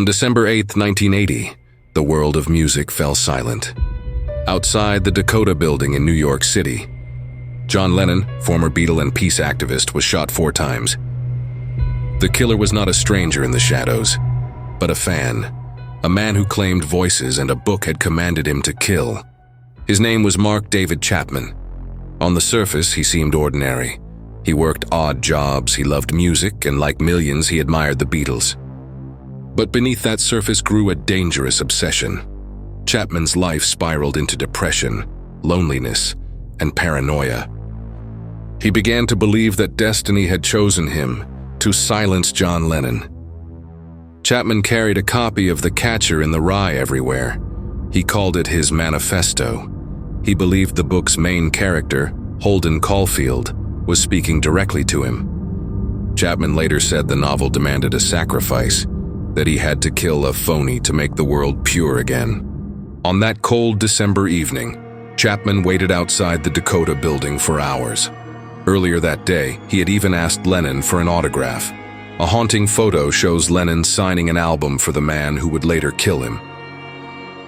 On December 8, 1980, the world of music fell silent. Outside the Dakota Building in New York City, John Lennon, former Beatle and peace activist, was shot 4 times. The killer was not a stranger in the shadows, but a fan, a man who claimed voices and a book had commanded him to kill. His name was Mark David Chapman. On the surface, he seemed ordinary. He worked odd jobs, he loved music, and like millions, he admired the Beatles. But beneath that surface grew a dangerous obsession. Chapman's life spiraled into depression, loneliness, and paranoia. He began to believe that destiny had chosen him to silence John Lennon. Chapman carried a copy of The Catcher in the Rye everywhere. He called it his manifesto. He believed the book's main character, Holden Caulfield, was speaking directly to him. Chapman later said the novel demanded a sacrifice, that he had to kill a phony to make the world pure again. On that cold December evening, Chapman waited outside the Dakota Building for hours. Earlier that day, he had even asked Lennon for an autograph. A haunting photo shows Lennon signing an album for the man who would later kill him.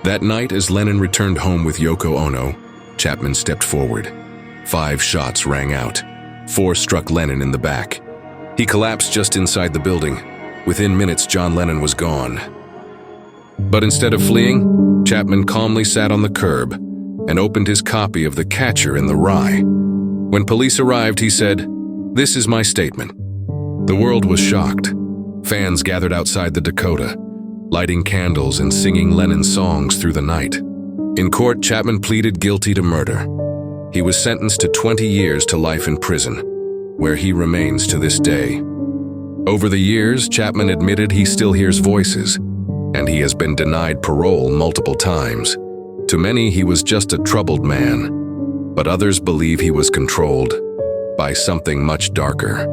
That night, as Lennon returned home with Yoko Ono, Chapman stepped forward. 5 shots rang out. 4 struck Lennon in the back. He collapsed just inside the building. Within minutes, John Lennon was gone. But instead of fleeing, Chapman calmly sat on the curb and opened his copy of The Catcher in the Rye. When police arrived, he said, "This is my statement." The world was shocked. Fans gathered outside the Dakota, lighting candles and singing Lennon's songs through the night. In court, Chapman pleaded guilty to murder. He was sentenced to 20 years to life in prison, where he remains to this day. Over the years, Chapman admitted he still hears voices, and he has been denied parole multiple times. To many, he was just a troubled man, but others believe he was controlled by something much darker.